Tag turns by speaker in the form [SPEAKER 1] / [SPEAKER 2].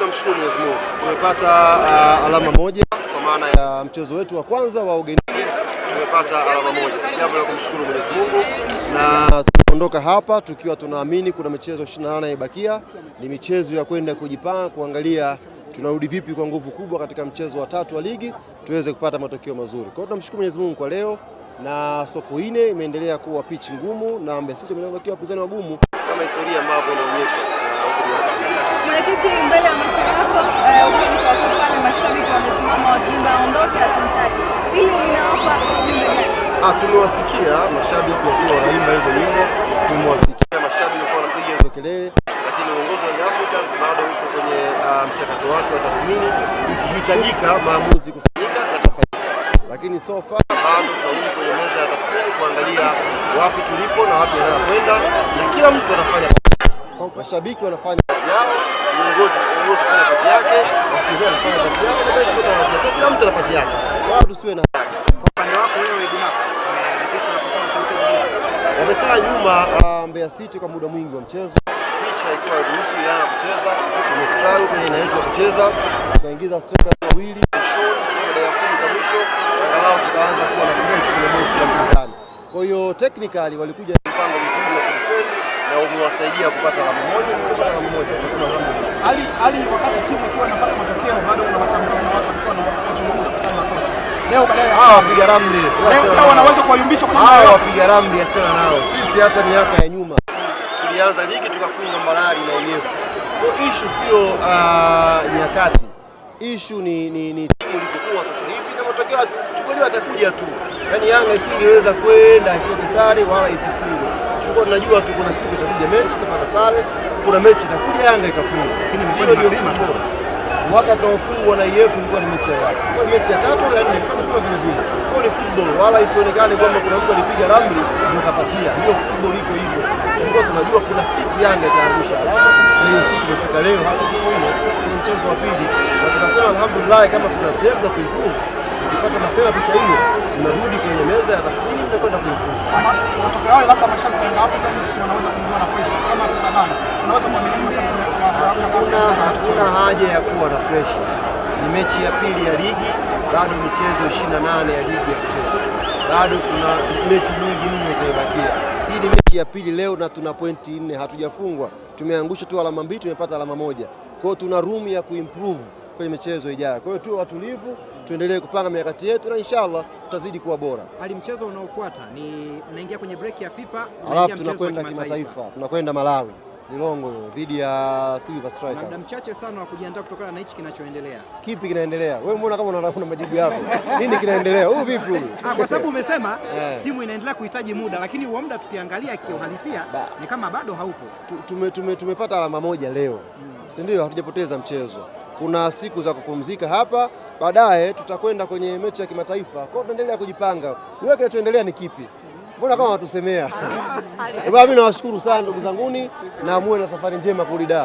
[SPEAKER 1] tunamshukuru Mwenyezi Mungu. Tumepata alama moja kwa maana ya mchezo wetu wa kwanza wa ugenini, tumepata alama moja. Jambo la kumshukuru Mwenyezi Mungu, na tunaondoka hapa tukiwa tunaamini kuna michezo 28 ibakia. Ni michezo ya kwenda kujipanga, kuangalia tunarudi vipi kwa nguvu kubwa katika mchezo wa 3 wa ligi tuweze kupata matokeo mazuri. Kwa hiyo tunamshukuru Mwenyezi Mungu kwa leo, na Sokoine imeendelea kuwa pitch ngumu na Mbeya City imeendelea kuwa wapinzani wagumu kama historia ambavyo inaonyesha.
[SPEAKER 2] Mwenyekiti, mbele ya macho yako ukweli kwa kupana mashabiki wamesimama wakiimba aondoke atumtaji. Hili linawapa ujumbe gani?
[SPEAKER 1] Tumewasikia mashabiki wakiwa wanaimba hizo nyimbo, tumewasikia mashabiki wakiwa wanapiga hizo kelele, lakini uongozi wa Young Africans bado uko kwenye mchakato wake wa tathmini. Ikihitajika maamuzi kufanyika yatafanyika, lakini so far bado tunarudi kwenye meza ya tathmini kuangalia wapi tulipo na wapi tunakwenda, na kila mtu anafanya mashabiki wanafanya pati yao, uongozi unafanya pati yake, wachezaji wanafanya pati yao, na benchi wanafanya pati yake, kila mtu ana pati yake. Wao tusiwe na yake.
[SPEAKER 3] Kwa upande wako wewe binafsi, umeridhishwa na performance ya mchezo huu?
[SPEAKER 1] Wamekaa nyuma Mbeya City kwa muda mwingi wa mchezo, picha ikiwa ruhusu yana kucheza, tumestruggle kwenye aina yetu ya kucheza, tukaingiza strikers wawili baada ya 10 za mwisho, angalau tukaanza kuwa na kitu kwenye box la mpinzani. Kwa hiyo technically walikuja na mpango mzuri wa kudefend na umewasaidia kupata alama moja, sio kupata alama moja, tunasema alhamdulillah.
[SPEAKER 3] Ali, wakati timu ikiwa inapata matokeo bado kuna wachambuzi na watu walikuwa wanazungumza kusema na kocha. Leo badala ya
[SPEAKER 1] wapiga ramli
[SPEAKER 3] leo wanaweza kuwayumbisha kwa
[SPEAKER 1] namna yoyote. Wapiga ramli achana nao. Sisi hata miaka ya nyuma tulianza ligi tukafunga Mbalali na IF. Kwa issue sio nyakati. Issue ni timu ilivyokuwa sasa hivi na matokeo tukojua atakuja tu. Yaani Yanga isingeweza kwenda isitoke sare wala isifungwe. Tulikuwa tunajua tu kuna siku itakuja mechi tutapata sare, kuna mechi itakuja Yanga itafunga. Lakini hiyo ndio mapema. Mwaka tunaofungwa na IF ilikuwa ni mechi ya wapi? Kwa mechi ya 3 au ya 4 kama vile vile. Kwa ni football, wala isionekane kwamba kuna mtu alipiga ramli ndio kapatia. Ndio football iko hivyo. Tulikuwa tunajua kuna siku Yanga itaangusha alama, na hiyo siku imefika leo hapo siku hiyo ni mchezo wa pili. Na tunasema alhamdulillah kama kuna sehemu za kuimprove. Ukipata mapema picha hiyo, tunarudi kwenye meza ya tathmini na kwenda kuimprove.
[SPEAKER 3] Matokeo yao labda mashabiki wa Young Africans wanaweza kuingia na pressure kama afisa nani. Unaweza kuamini mashabiki wa
[SPEAKER 1] hakuna haja ya kuwa na pressure. Ni mechi ya pili ya ligi, bado michezo 28 ya ligi ya mchezo. Bado kuna mechi nyingi mno zimebakia. Hii ni mechi ya pili leo na tuna pointi 4, hatujafungwa. Tumeangusha tu alama 2, tumepata alama 1. Kwa hiyo tuna room ya kuimprove kwenye michezo ijayo. Kwa hiyo tu watulivu, tuendelee kupanga mikakati yetu na inshallah tutazidi kuwa bora.
[SPEAKER 3] Hadi mchezo unaofuata ni unaingia kwenye break ya FIFA,
[SPEAKER 1] alafu tunakwenda kimataifa. Tunakwenda Malawi. Lilongo dhidi ya Silver Strikers.
[SPEAKER 3] Muda mchache sana wa kujiandaa kutokana na hichi kinachoendelea.
[SPEAKER 1] Kipi kinaendelea? Wewe mbona kama una majibu yako? Nini kinaendelea? Huyu vipi huyu?
[SPEAKER 3] Kwa sababu umesema timu inaendelea kuhitaji muda, lakini huo muda tukiangalia kiuhalisia ni kama bado haupo.
[SPEAKER 1] Tumepata alama moja leo. Si ndio? Hatujapoteza mchezo. Kuna siku za kupumzika hapa, baadaye tutakwenda kwenye mechi ya kimataifa. Kwa hiyo tunaendelea kujipanga. Wewe kinachoendelea ni kipi? Mbona kama watusemea? Mimi nawashukuru sana ndugu zanguni, na muwe na safari njema kurudi Dar.